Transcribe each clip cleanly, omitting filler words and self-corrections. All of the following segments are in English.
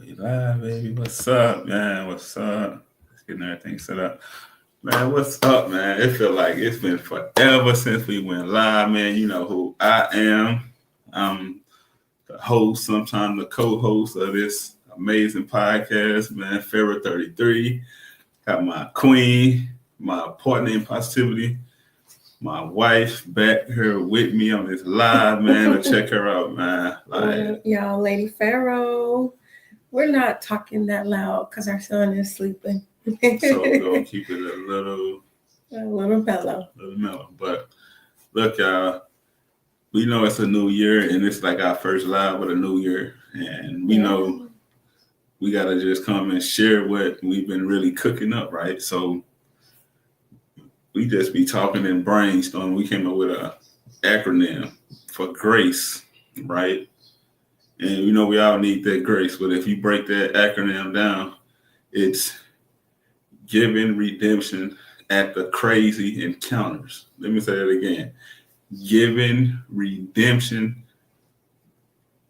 We live, baby. What's up, man? What's up? Let's getting everything set up. Man, what's up, man? It feel like it's been forever since we went live, man. You know who I am. I'm the host, sometimes the co-host of this amazing podcast, man. Farrah 33. Got my queen, my partner in positivity, my wife back here with me on this live, man. To check her out, man. Like, Y'all, Lady Pharaoh. We're not talking that loud because our son is sleeping. so we're gonna keep it a little mellow. But look, y'all, we know it's a new year and it's like our first live with a new year. And we know we gotta just come and share what we've been really cooking up, right? So we just be talking and brainstorming. We came up with a acronym for GRACE, right? And you know we all need that grace, but if you break that acronym down, it's giving redemption at the crazy encounters. Let me say that again. Giving redemption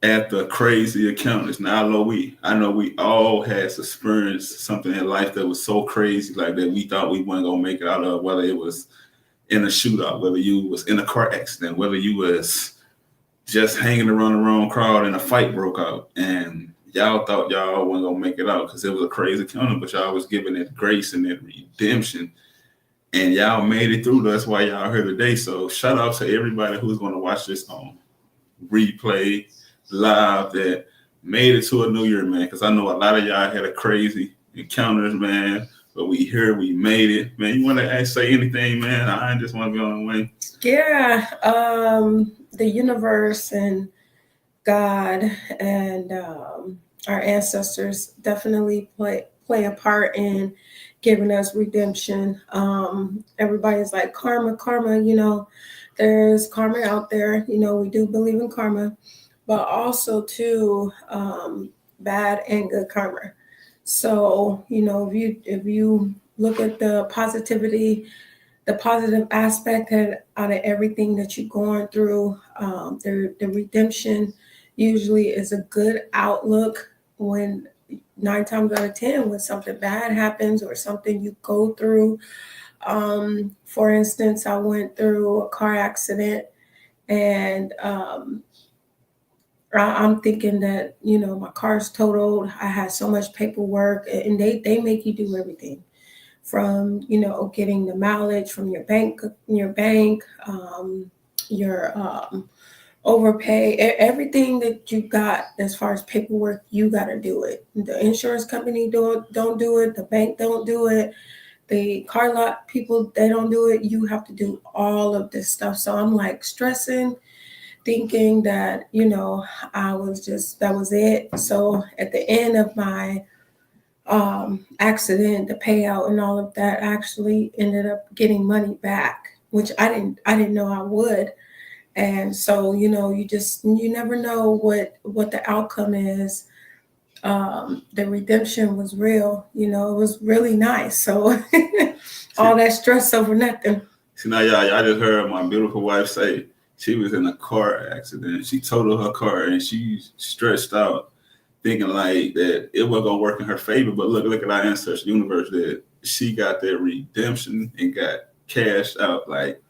at the crazy encounters. Now I know we all has experienced something in life that was so crazy, like that we thought we weren't gonna make it out of, whether it was in a shootout, whether you was in a car accident, whether you was just hanging around the wrong crowd and a fight broke out. And y'all thought y'all wasn't gonna make it out because it was a crazy encounter, but y'all was giving it grace and it redemption. And y'all made it through. That's why y'all here today. So shout out to everybody who's gonna watch this on replay, live, that made it to a new year, man. Because I know a lot of y'all had a crazy encounters, man. But we here, we made it, man. You want to say anything, man? I just want to be on the way. Yeah, the universe and God and our ancestors definitely play a part in giving us redemption. Everybody's like karma. You know, there's karma out there. You know, we do believe in karma, but also too bad and good karma. So you know, if you look at the positivity, the positive aspect out of everything that you're going through, the redemption usually is a good outlook when 9 times out of 10 when something bad happens or something you go through. For instance, I went through a car accident and I'm thinking that, you know, my car's totaled. I had so much paperwork and they make you do everything from, you know, getting the mileage from your bank, your overpay, everything that you got as far as paperwork, you got to do it. The insurance company don't do it. The bank don't do it. The car lot people, they don't do it. You have to do all of this stuff. So I'm like stressing, thinking that, you know, that was it. So at the end of my accident, the payout and all of that, actually ended up getting money back, which I didn't know I would. And so, you know, you never know what the outcome is. The redemption was real, you know, it was really nice. So all that stress over nothing. See, now y'all just heard my beautiful wife say she was in a car accident. She totaled her car and she stressed out, thinking like that it wasn't gonna work in her favor. But look at our ancestors, universe, that she got that redemption and got cashed out. Like,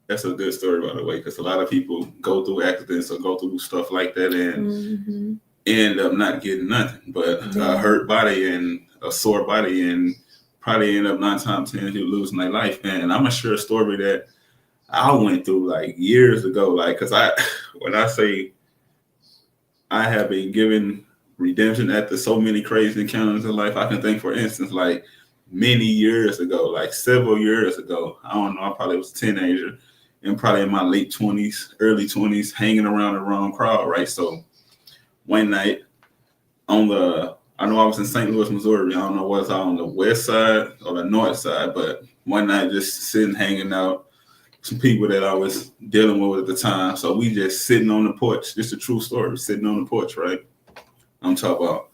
that's a good story, by the way, because a lot of people go through accidents or go through stuff like that and end up not getting nothing but a hurt body and a sore body, and probably end up 9 times 10 you losing their life. And I'm gonna share a story that I went through like years ago. Like, because when I say I have been given redemption after so many crazy encounters in life, I can think, for instance, like many years ago, like several years ago, I don't know, I probably was a teenager and probably in my late 20s, early 20s, hanging around the wrong crowd, right? So one night I know I was in St. Louis, Missouri. I don't know was I on the west side or the north side, but one night just sitting, hanging out, some people that I was dealing with at the time. So we just sitting on the porch. This is a true story. Sitting on the porch, right? I'm talking about,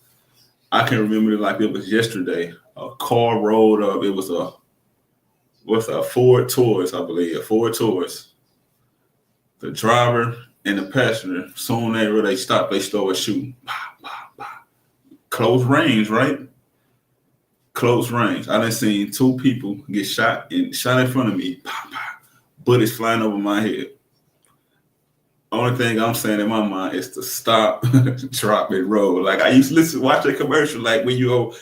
I can remember it like it was yesterday. A car rolled up. It was a Ford Taurus, I believe, a Ford Taurus. The driver and the passenger, soon after they stopped, they started shooting. Bah, bah, bah. close range, right? Close range. I done seen two people get shot in front of me. Pop, pop, bullets flying over my head. Only thing I'm saying in my mind is to stop, drop, and roll. Like I used to watch a commercial, like when you go,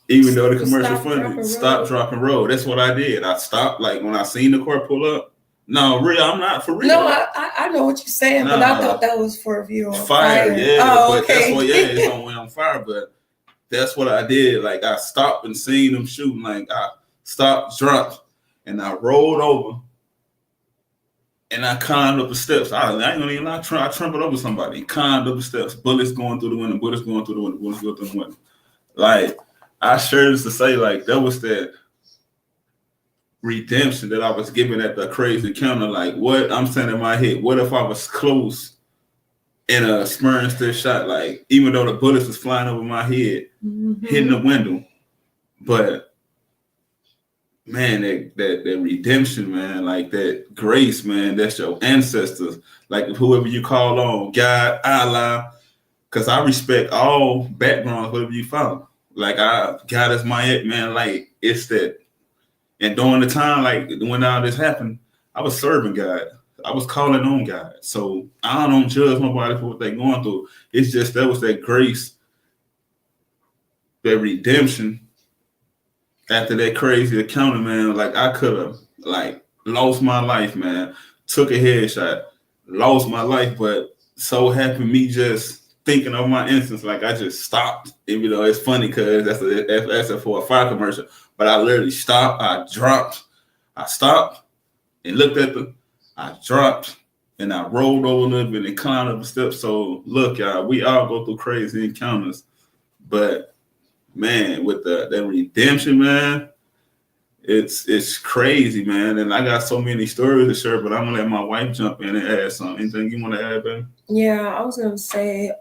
even though the commercial funny, stop, drop, and roll. That's what I did. I stopped, like when I seen the car pull up. No, real, I'm not for real. No, I know what you're saying, but I thought that was for if you're on fire. Yeah, but okay. That's what, it's on when I'm fire, but that's what I did. Like I stopped and seen them shooting. Like I stopped, dropped, and I rolled over. And I climbed up the steps. I ain't gonna even lie. I trembled over somebody. Climbed up the steps. Bullets going through the window. Bullets going through the window. Bullets going through the window. Like I sure used to say, like that was that redemption that I was given at the crazy encounter. Like what I'm saying in my head. What if I was close and a spurring still shot? Like even though the bullets was flying over my head, hitting the window, but. Man, that redemption, man, like that grace, man, that's your ancestors, like whoever you call on, God, Allah, because I respect all backgrounds, whatever you follow. Like God is my man, like it's that. And during the time, like when all this happened, I was serving God. I was calling on God. So I don't judge nobody for what they're going through. It's just that was that grace, that redemption. After that crazy encounter, man, like I could have like lost my life, man. Took a headshot, lost my life, but so happy me just thinking of my instance, like I just stopped. Even though it's funny because that's for a fire commercial, but I literally stopped. I dropped. I stopped and looked at I dropped and I rolled over a little bit and climbed up the steps. So look, y'all, we all go through crazy encounters, but man, with that redemption, man, it's crazy, man. And I got so many stories to share, but I'm gonna let my wife jump in and add something. Anything you want to add, baby? Yeah, I was gonna say,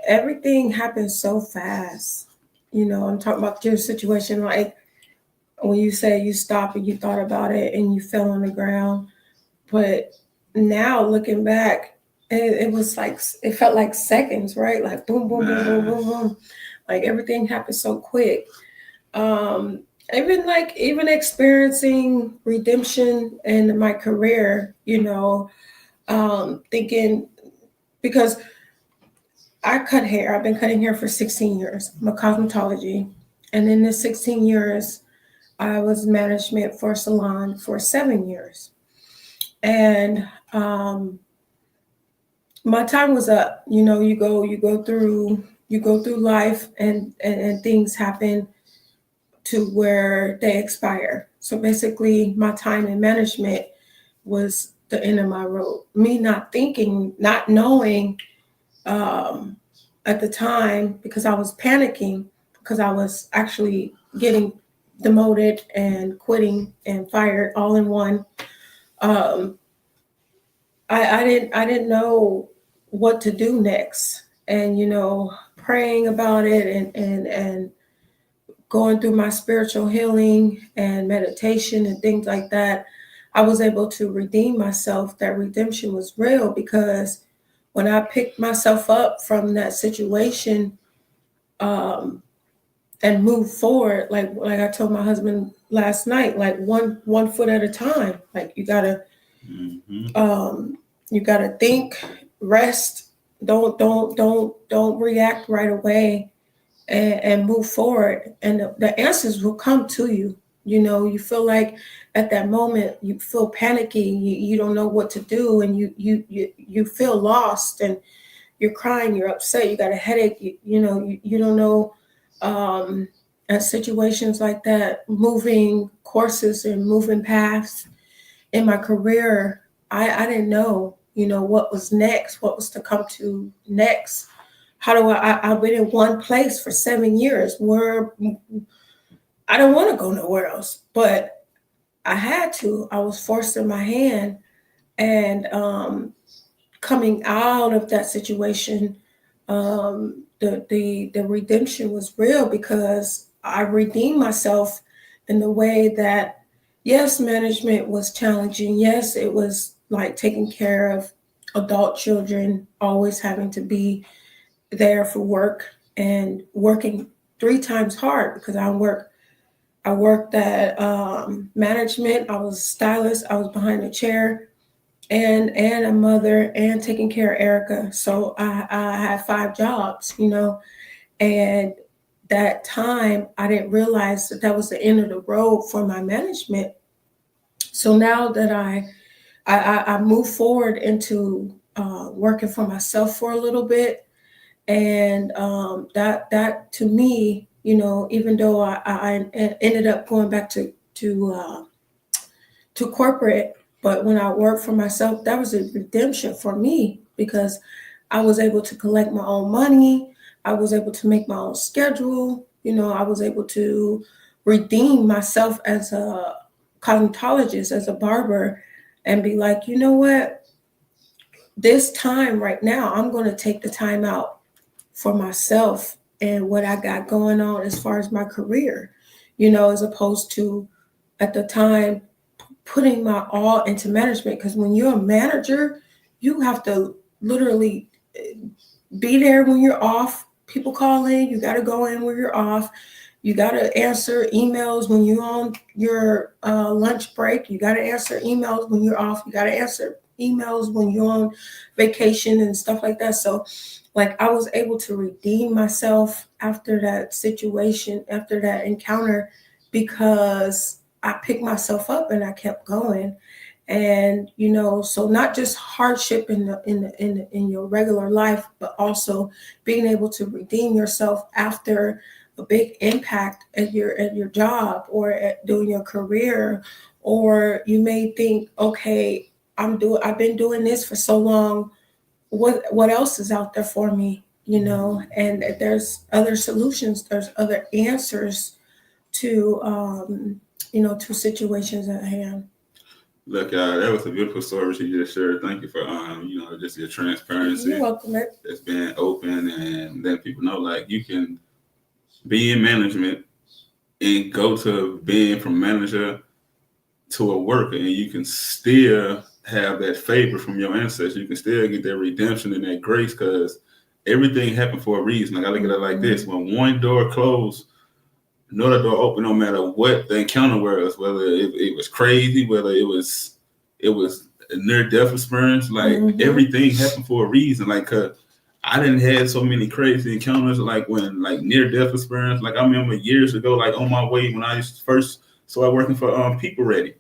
everything happened so fast. You know, I'm talking about your situation, like when you said you stopped and you thought about it and you fell on the ground. But now looking back, it was like it felt like seconds, right? Like boom, boom, boom, boom, boom, boom. Like everything happened so quick. Even experiencing redemption in my career, you know, thinking because I cut hair. I've been cutting hair for 16 years. I'm a cosmetology, and in the 16 years, I was management for a salon for 7 years, and my time was up. You know, you go through life, and things happen to where they expire. So basically, my time in management was the end of my road. Me not thinking, not knowing at the time, because I was panicking, because I was actually getting demoted and quitting and fired all in one. Um, I didn't know what to do next, and you know, praying about it and going through my spiritual healing and meditation and things like that, I was able to redeem myself. That redemption was real, because when I picked myself up from that situation and moved forward, like I told my husband last night, like one foot at a time. Like you gotta you gotta think, rest, don't react right away, and move forward, and the answers will come to you. You know, you feel like at that moment you feel panicky, you don't know what to do, and you feel lost, and you're crying, you're upset, you got a headache, you don't know. At situations like that, moving courses and moving paths in my career, I didn't know, you know, what was next, what was to come to next. How do I've been in one place for 7 years where I don't want to go nowhere else, but I had to. I was forced in my hand, and coming out of that situation, the redemption was real, because I redeemed myself in the way that, yes, management was challenging. Yes, it was like taking care of adult children, always having to be there for work and working 3 times hard because I worked at management. I was a stylist. I was behind the chair and a mother and taking care of Erica. So I had 5 jobs, and that time I didn't realize that that was the end of the road for my management. So now that I move forward into working for myself for a little bit, and that to me, even though I ended up going back to corporate, but when I worked for myself, that was a redemption for me because I was able to collect my own money. I was able to make my own schedule. I was able to redeem myself as a cosmetologist, as a barber, and be like, you know what? This time right now, I'm going to take the time out for myself and what I got going on as far as my career, as opposed to at the time putting my all into management. Because when you're a manager, you have to literally be there when you're off. People call in, you got to go in when you're off. You got to answer emails when you're on your lunch break. You got to answer emails when you're off. You got to answer emails when you're on vacation and stuff like that. So, like, I was able to redeem myself after that situation, after that encounter, because I picked myself up and I kept going. And so not just hardship in your regular life, but also being able to redeem yourself after a big impact at your job or at doing your career. Or you may think, okay, I've been doing this for so long. What else is out there for me? And there's other solutions, there's other answers to to situations at hand. Look, that was a beautiful story she just shared. Thank you for just your transparency. You're welcome. That's being open and letting people know like you can be in management and go to being from manager to a worker, and you can still have that favor from your ancestors. You can still get that redemption and that grace because everything happened for a reason. Like I look at it like this: when one door closed, another door open. No matter what the encounter was, whether it was crazy, whether it was a near death experience, like everything happened for a reason. Like, cause I didn't have so many crazy encounters, like when like near death experience. Like I remember years ago, like on my way when I first started working for People Ready.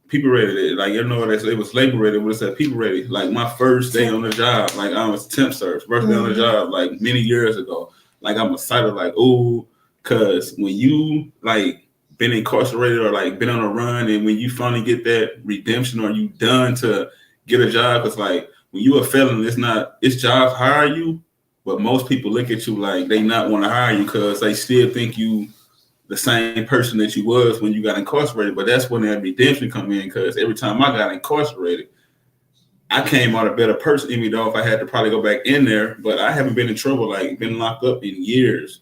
People Ready, like it was Labor Ready, but it said People Ready. Like my first day on the job, like I was temp service, first day on the job, like many years ago. Like I'm excited, like ooh, cause when you like been incarcerated or like been on a run, and when you finally get that redemption or you done to get a job, it's like when you a felon, it's jobs hire you, but most people look at you like they not want to hire you because they still think you the same person that you was when you got incarcerated. But that's when that redemption come in because every time I got incarcerated, I came out a better person, even though if I had to probably go back in there, but I haven't been in trouble, like been locked up in years.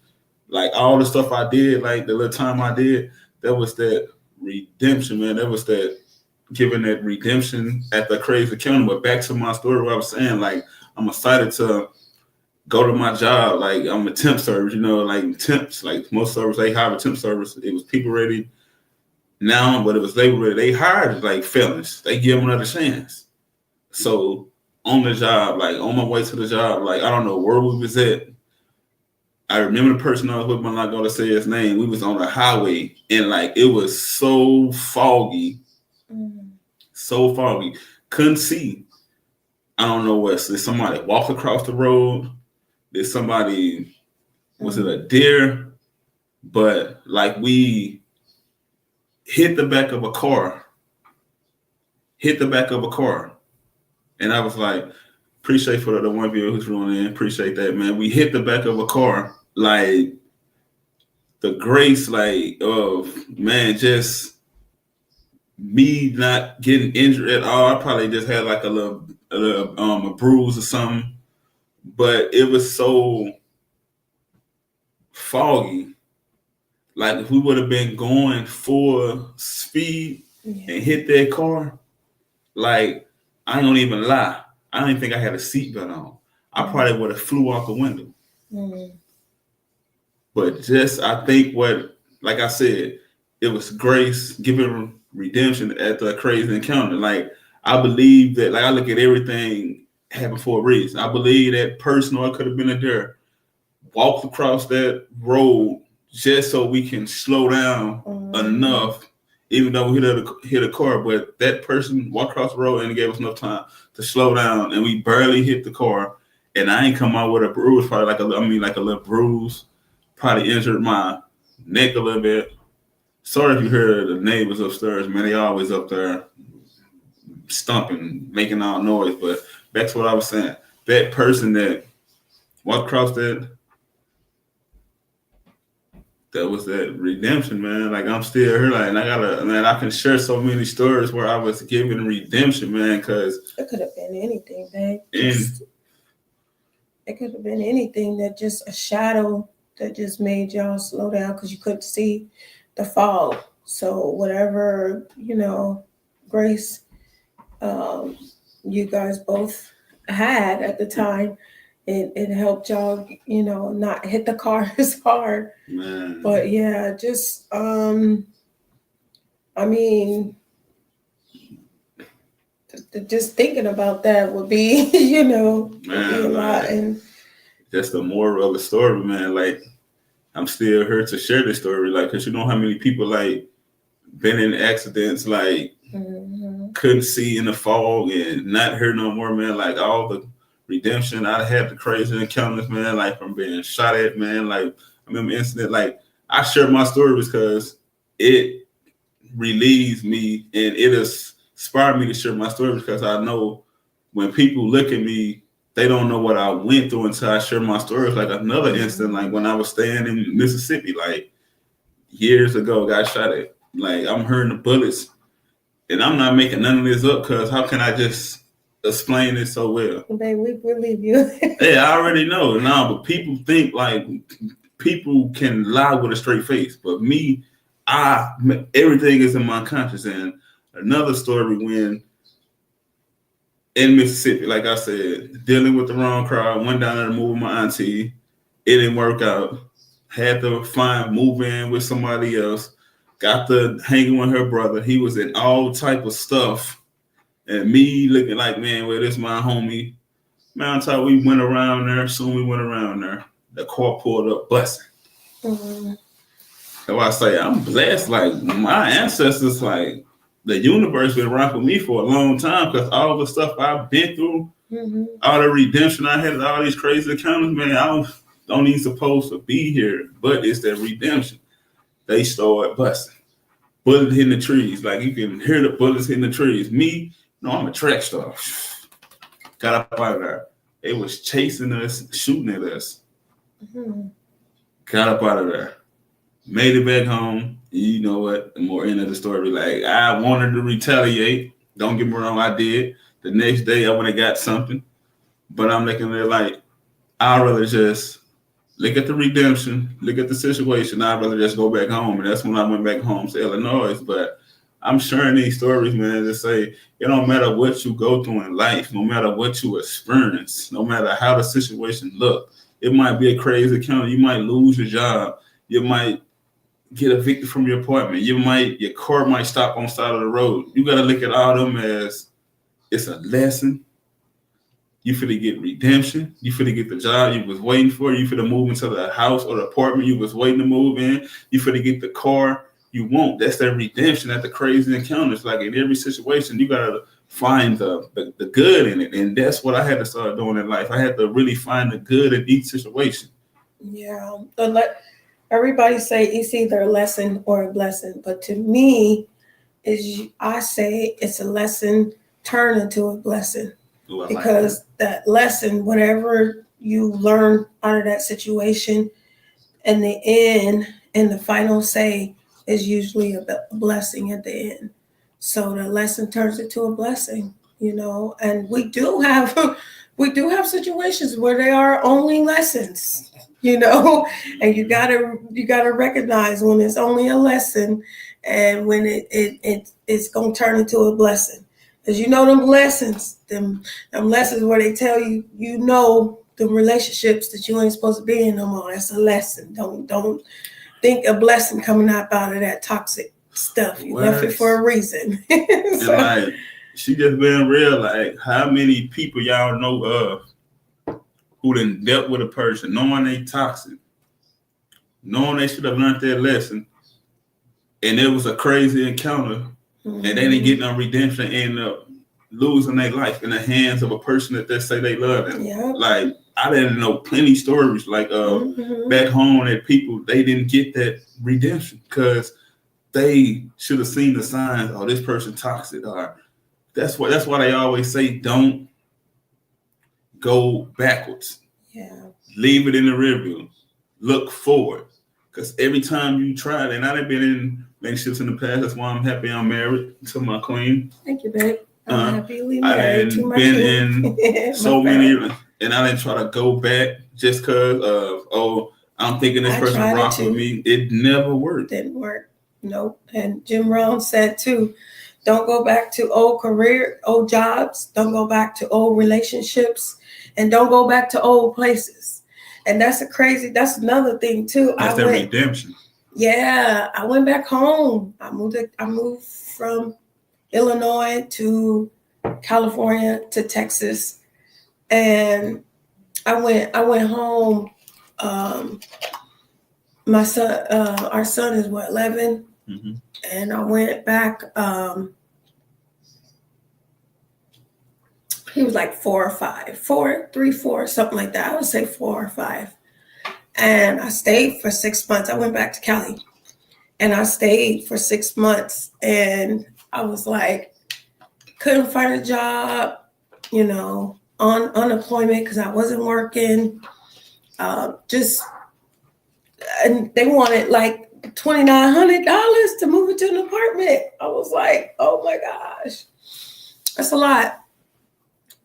Like all the stuff I did, like the little time I did, that was that redemption, man. That was that giving that redemption at the crazy county. But back to my story, what I was saying, like I'm excited to go to my job. Like I'm a temp service, like temps, like most service they hire a temp service. It was People Ready now, but it was Labor Ready. They hired like felons. They give them another chance. So on the job, like on my way to the job, like I don't know where we was at. I remember the person I was with, I'm not gonna say his name. We was on the highway and like it was so foggy, so foggy, couldn't see. I don't know what. Did somebody walk across the road? Did somebody? Was it a deer? But like we hit the back of a car, and I was like, appreciate for the one viewer who's running in, appreciate that, man. We hit the back of a car, like the grace, like of man, just me not getting injured at all. I probably just had like a bruise or something, but it was so foggy. Like if we would have been going full speed and hit that car, like I don't even lie, I don't even think I had a seatbelt on. I probably would have flew out the window. Mm-hmm. But just I think like I said, it was grace giving redemption after a crazy encounter. Like I believe that, like I look at everything happened for a reason. I believe that person or could have been there walked across that road just so we can slow down enough, even though we hit a car. But that person walked across the road and gave us enough time to slow down, and we barely hit the car. And I ain't come out with a bruise, probably like a little bruise. Probably injured my neck a little bit. Sorry if you heard the neighbors upstairs, man. They always up there stomping, making all noise. But back to what I was saying. That person that walked across that was that redemption, man. Like I'm still here, like, and I can share so many stories where I was given redemption, man. Because it could have been anything, babe. It could have been anything that just a shadow that just made y'all slow down because you couldn't see the fog. So whatever, grace you guys both had at the time, it helped y'all, not hit the car as hard. Man. But yeah, just I mean, just thinking about that would be, would be a lot. And that's the moral of the story, man. Like I'm still here to share this story, like, cause you know how many people like been in accidents, like couldn't see in the fog and not hear no more, man. Like all the redemption I had, the crazy encounters, man. Like from being shot at, man. Like I remember incident. Like I share my story because it relieves me and it has inspired me to share my story because I know when people look at me, they don't know what I went through until I share my story. Like another instant, like when I was staying in Mississippi, like years ago, got shot at. Like I'm hearing the bullets, and I'm not making none of this up because how can I just explain it so well? Babe, we believe you. Hey, I already know. Nah, but people think like people can lie with a straight face, but me, everything is in my conscience. And another story when in Mississippi, like I said, dealing with the wrong crowd, went down there to move with my auntie. It didn't work out. Had to move in with somebody else. Got to hanging with her brother. He was in all type of stuff. And me looking like, man, well, this my homie. Man, until we went around there. Soon we went around there. The car pulled up busting. So I say, I'm blessed. Like my ancestors, like the universe been rocking me for a long time because all the stuff I've been through, all the redemption I had, all these crazy encounters, man, I don't even supposed to be here, but it's that redemption. They started busting. Bullets hitting the trees. Like you can hear the bullets hitting the trees. Me, no, I'm a track star. Got up out of there. They was chasing us, shooting at us. Got up out of there. Made it back home. You know what? The more end of the story, like I wanted to retaliate. Don't get me wrong, I did. The next day I went and got something. But I'm looking at it like I'd rather just look at the redemption, look at the situation. I'd rather just go back home. And that's when I went back home to Illinois. But I'm sharing these stories, man, to say it don't matter what you go through in life, no matter what you experience, no matter how the situation look. It might be a crazy encounter. You might lose your job. You might get evicted from your apartment. Your car might stop on the side of the road. You got to look at all them as it's a lesson. You finna get redemption. You finna get the job you was waiting for. You finna move into the house or the apartment you was waiting to move in. You finna get the car you want. That's that redemption at the crazy encounters. Like in every situation, you gotta find the good in it. And that's what I had to start doing in life. I had to really find the good in each situation. Yeah. Everybody say it's either a lesson or a blessing. But to me, I say it's a lesson turned into a blessing. Ooh, because that lesson, whatever you learn out of that situation, in the end, in the final say, is usually a blessing at the end. So the lesson turns into a blessing, and we do have situations where they are only lessons, and you gotta recognize when it's only a lesson and when it's gonna turn into a blessing. Because them lessons, them lessons where they tell you, the relationships that you ain't supposed to be in no more. That's a lesson. Don't think a blessing coming up out of that toxic stuff. You left it for a reason. And like, she just been real. Like, how many people y'all know of who done dealt with a person knowing they toxic, knowing they should have learned their lesson, and it was a crazy encounter, and they didn't get no redemption, and end up losing their life in the hands of a person that they say they love them. Yep. Like, I didn't know plenty stories like back home that people, they didn't get that redemption because they should have seen the signs. Oh, this person toxic. Or that's why they always say don't go backwards. Yeah. Leave it in the rear view. Look forward. Because every time you try it, and I've been in relationships in the past, that's why I'm happy I'm married to my queen. Thank you, babe. I'm happily married to my been in so many, and I didn't try to go back just because of, I'm thinking this person rock with me. It never worked. Didn't work. Nope. And Jim Rohn said too, don't go back to old jobs. Don't go back to old relationships, and don't go back to old places. And that's another thing too. That's the redemption. Yeah, I went back home. I moved from Illinois to California to Texas, and I went home. My son, our son is 11, and I went back. He was like 4 or 5, 3, 4, something like that. I would say 4 or 5. And I stayed for 6 months. I went back to Cali, and I stayed for 6 months. And I was like, couldn't find a job, on unemployment because I wasn't working. And they wanted like $2,900 to move into an apartment. I was like, oh my gosh, that's a lot.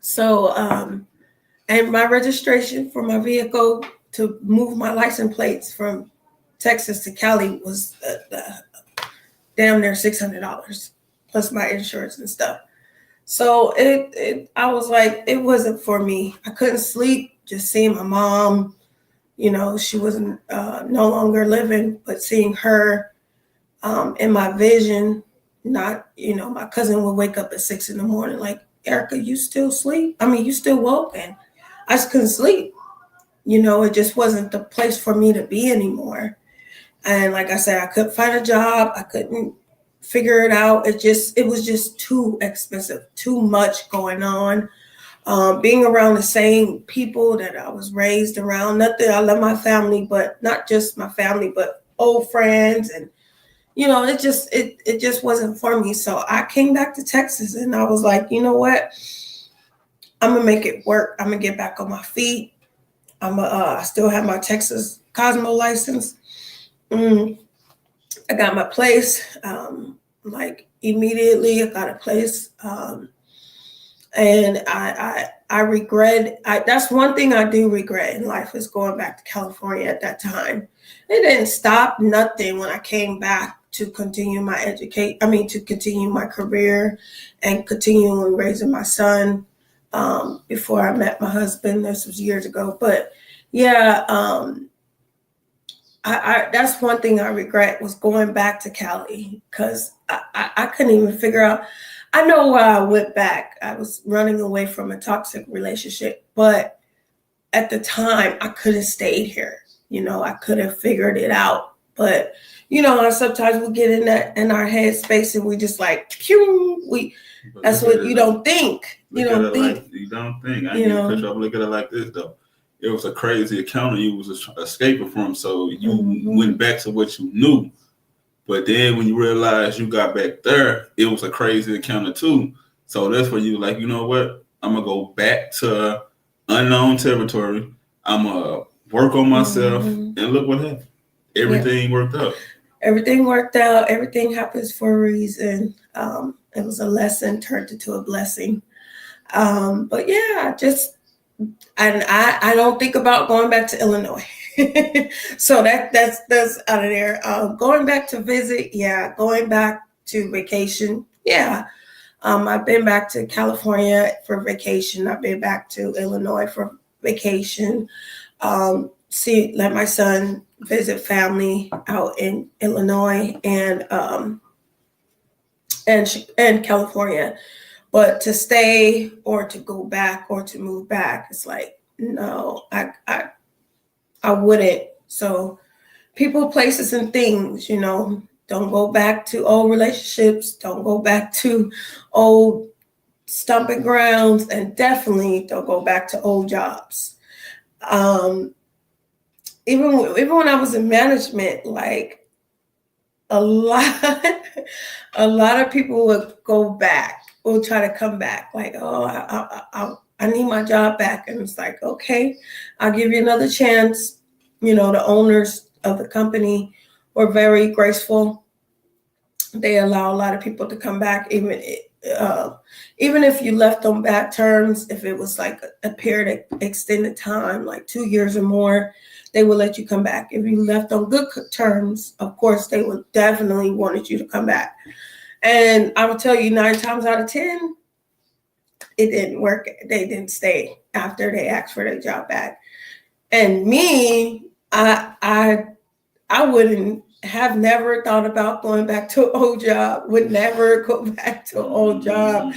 So, and my registration for my vehicle to move my license plates from Texas to Cali was damn near $600 plus my insurance and stuff. So I was like, it wasn't for me. I couldn't sleep just seeing my mom. She wasn't no longer living, but seeing her in my vision, not, my cousin would wake up at 6 a.m, like, Erica, you still sleep? I mean, you still woke? And I just couldn't sleep. It just wasn't the place for me to be anymore. And like I said, I couldn't find a job. I couldn't figure it out. It was just too expensive, too much going on. Being around the same people that I was raised around. Nothing, I love my family, but not just my family, but old friends. And, it just wasn't for me. So I came back to Texas, and I was like, you know what? I'm going to make it work. I'm going to get back on my feet. I still have my Texas Cosmo license. I got my place. Like immediately I got a place. And I regret, that's one thing I do regret in life is going back to California at that time. It didn't stop nothing when I came back to continue to continue my career and continue raising my son before I met my husband. This was years ago. But yeah, I that's one thing I regret was going back to Cali because I couldn't even figure out. I know why I went back. I was running away from a toxic relationship, but at the time I could have stayed here. I could have figured it out. But sometimes we get in our head space and we just like, pew. That's what you don't think. You don't think. I need to look at it like this though. It was a crazy encounter you was escaping from, so you went back to what you knew. But then when you realize you got back there, it was a crazy encounter too. So that's where you like, you know what? I'm going to go back to unknown territory. I'm going to work on myself. And look what happened. Everything worked out. Everything worked out. Everything happens for a reason. It was a lesson turned into a blessing. But yeah, I don't think about going back to Illinois. So that's out of there. Going back to visit, yeah. Going back to vacation, yeah. I've been back to California for vacation. I've been back to Illinois for vacation, let my son visit family out in Illinois and California. But to stay or to go back or to move back, it's like, no, I wouldn't. So people, places, and things, don't go back to old relationships. Don't go back to old stomping grounds, and definitely don't go back to old jobs. Um, even when I was in management, like a lot, a lot of people would go back, will try to come back, like, oh, I need my job back, and it's like, okay, I'll give you another chance. The owners of the company were very graceful. They allow a lot of people to come back, even if you left on bad terms. If it was like a period of extended time, like 2 years or more, they will let you come back. If you left on good terms, of course, they would definitely wanted you to come back. And I will tell you, 9 times out of 10, it didn't work. They didn't stay after they asked for their job back. And me, I wouldn't have never thought about going back to an old job. Would never go back to an old job.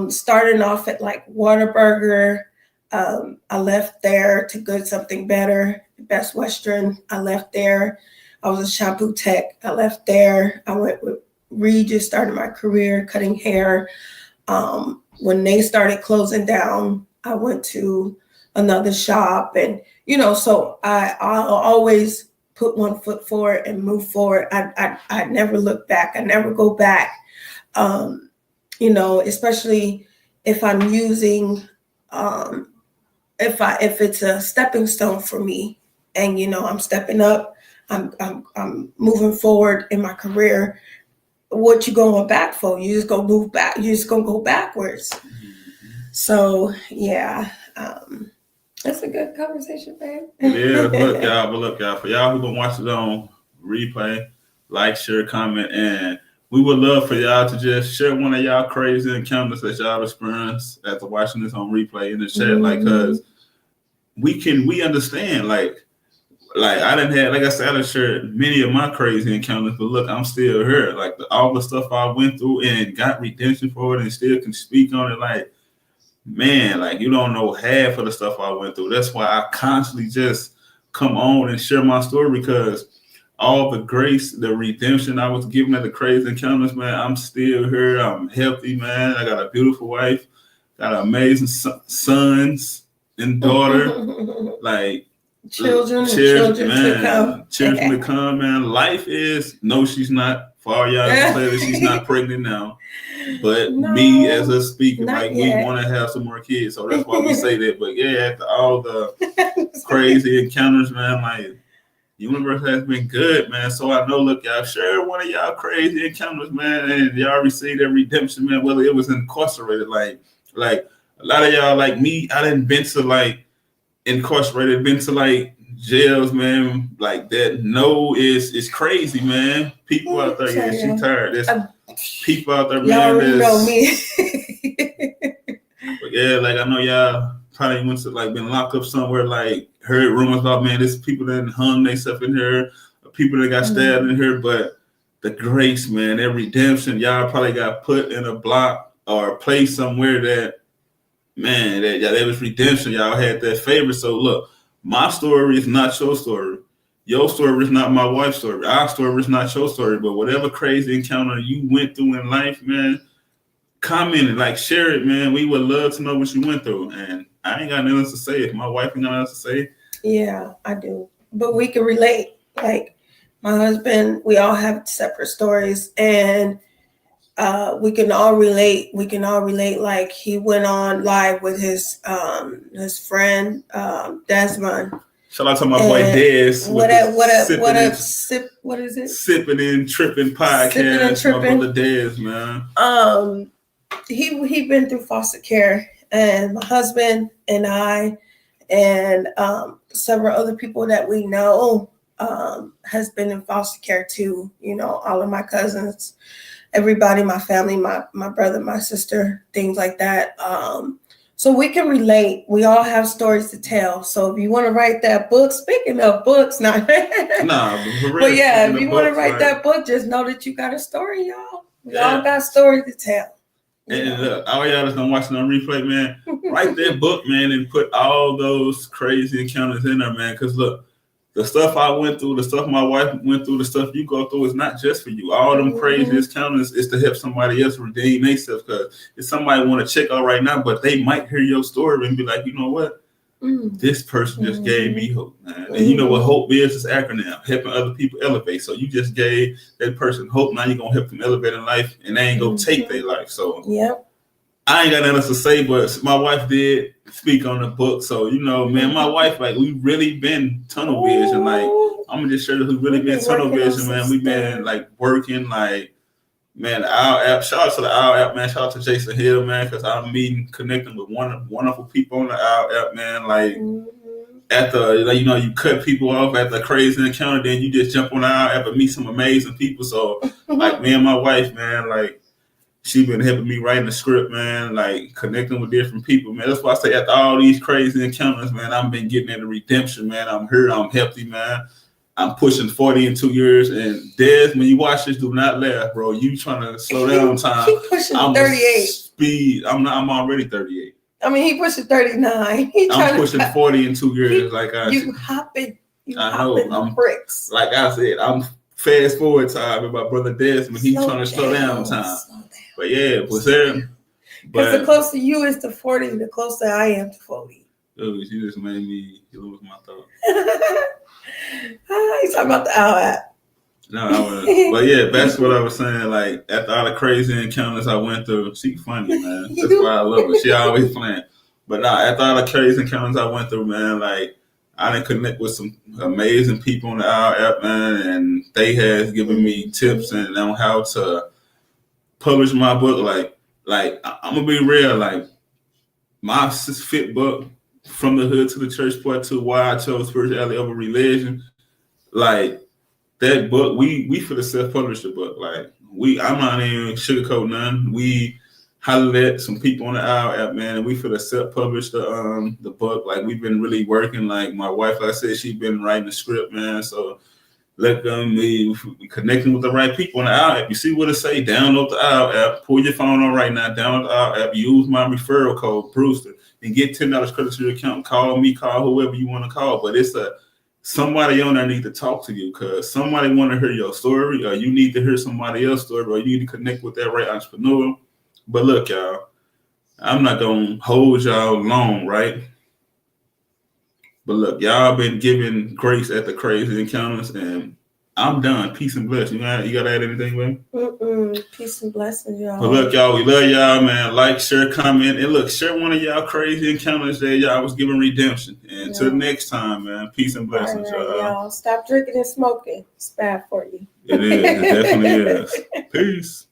Starting off at like Whataburger, I left there to go something better. Best Western, I left there. I was a shampoo tech. I left there. I went with Regis, started my career cutting hair. When they started closing down, I went to another shop, and so I always put one foot forward and move forward. I never look back. I never go back. Especially if I'm using, if it's a stepping stone for me, and I'm stepping up, I'm moving forward in my career. What you going back for? You just gonna move back. You just gonna go backwards. So yeah, that's a good conversation, babe. Yeah, look, y'all. For y'all who gonna watch it on replay, like, share, comment, and we would love for y'all to just share one of y'all crazy encounters that y'all experienced after watching this on replay in the chat, like, cause we understand, like I didn't have, like I said, I shared many of my crazy encounters, but look, I'm still here. Like all the stuff I went through and got redemption for it, and still can speak on it. Like, man, like you don't know half of the stuff I went through. That's why I constantly just come on and share my story, because all the grace, the redemption I was given at the crazy encounters, man, I'm still here. I'm healthy, man. I got a beautiful wife, got amazing sons and daughter, like children man, to come. Children to come, man. Life is, no, she's not. For all y'all to say that she's not pregnant now. But no, me as a speaker, like yet. We want to have some more kids. So that's why we say that. But yeah, after all the crazy encounters, man, like the universe has been good, man. So I know, look, y'all share one of y'all crazy encounters, man, and y'all received that redemption, man, whether it was incarcerated, like a lot of y'all, like me, I didn't been to like incarcerated, been to like jails, man, like that. No, it's crazy, man. People out there, yeah, she tired. There's people out there, man. Y'all know me. But yeah, like I know y'all probably went to like been locked up somewhere, like heard rumors about, man, there's people that hung themselves in here, people that got stabbed in here, but the grace, man, that redemption, y'all probably got put in a block or a place somewhere that, man, that was redemption. Y'all had that favor. So look, my story is not your story. Your story is not my wife's story. Our story is not your story. But whatever crazy encounter you went through in life, man, comment it, like share it, man. We would love to know what you went through. And I ain't got nothing else to say. If my wife ain't got nothing else to say. Yeah, I do. But we can relate. Like my husband, we all have separate stories, and we can all relate. Like he went on live with his friend Desmond. Shout out to my boy Des. What is it? Sipping and Tripping podcast. My brother Des, man. He been through foster care, and my husband and I, and several other people that we know has been in foster care too. All of my cousins, everybody, my family, my brother, my sister, things like that. So we can relate. We all have stories to tell. So if you want to write that book, speaking of books, not Nah, but for real. but yeah, if you want to books, write like, that book, just know that you got a story, y'all. We yeah. all got stories to tell. And look, all y'all that's not watching on replay, man, write that book, man, and put all those crazy encounters in there, man. Because look, the stuff I went through, the stuff my wife went through, the stuff you go through is not just for you. All them crazy encounters is to help somebody else redeem themselves. Because if somebody want to check out right now, but they might hear your story and be like, you know what? This person just gave me hope, man. And you know what hope is? This acronym, helping other people elevate. So you just gave that person hope. Now you're going to help them elevate in life, and they ain't going to take their life. So I ain't got nothing else to say, but my wife did speak on the book. So, you know, man, my wife, like, we really been tunnel vision. Like, I'm going to just show you who really been tunnel vision, man. We been, like, working, like, man, the OWL app. Shout out to the OWL app, man. Shout out to Jason Hill, man, because I'm connecting with wonderful people on the OWL app, man. Like, at the, like, you know, you cut people off at the crazy encounter, then you just jump on the OWL app and meet some amazing people. So, like, me and my wife, man, like, she been helping me writing the script, man, like connecting with different people, man. That's why I say after all these crazy encounters, man, I've been getting into redemption, man. I'm here, I'm healthy, man. I'm pushing 40 in 2 years. And Des, when you watch this, do not laugh, bro. You trying to slow down time. He pushing I'm 38. Speed. I'm already 38. I mean, he pushing 39. I'm pushing 40 in 2 years. You hopping I'm bricks. Like I said, I'm fast forward time with my brother Desmond. He's trying to slow down time. But yeah, was there. Because the closer you is to 40, the closer I am to 40. Oh, you just made me lose my thought. He's talking about the OWL app. No, but yeah, that's what I was saying. Like, after all the crazy encounters I went through, she's funny, man. That's why I love her. She always playing. But nah, after all the crazy encounters I went through, man, like, I didn't connect with some amazing people on the OWL app, man, and they has given me tips and on how to publish my book. Like I'm gonna be real. Like, my fifth book, From the Hood to the Church, Part 2, Why I Chose Spirituality Over Religion. Like, that book, we for the self-published the book. Like, I'm not even sugarcoat none. We hollered at some people on the OWL app, man, and we for the self-published the book. Like, we've been really working. Like, my wife, like I said, she's been writing the script, man. So let them be connecting with the right people on the OWL app. You see what it say? Download the OWL app. Pull your phone on right now. Download the OWL app. Use my referral code, Brewster, and get $10 credit to your account. Call me, call whoever you want to call. But it's somebody on there need to talk to you, because somebody want to hear your story, or you need to hear somebody else's story, or you need to connect with that right entrepreneur. But look, y'all, I'm not going to hold y'all long, right? But look, y'all been giving grace at the crazy encounters, and I'm done. Peace and blessings. You got to add anything, man? Peace and blessings, y'all. But look, y'all, we love y'all, man. Like, share, comment, and look, share one of y'all crazy encounters that y'all was giving redemption. And until next time, man, peace and blessings, y'all. Stop drinking and smoking. It's bad for you. It is. It definitely is. Peace.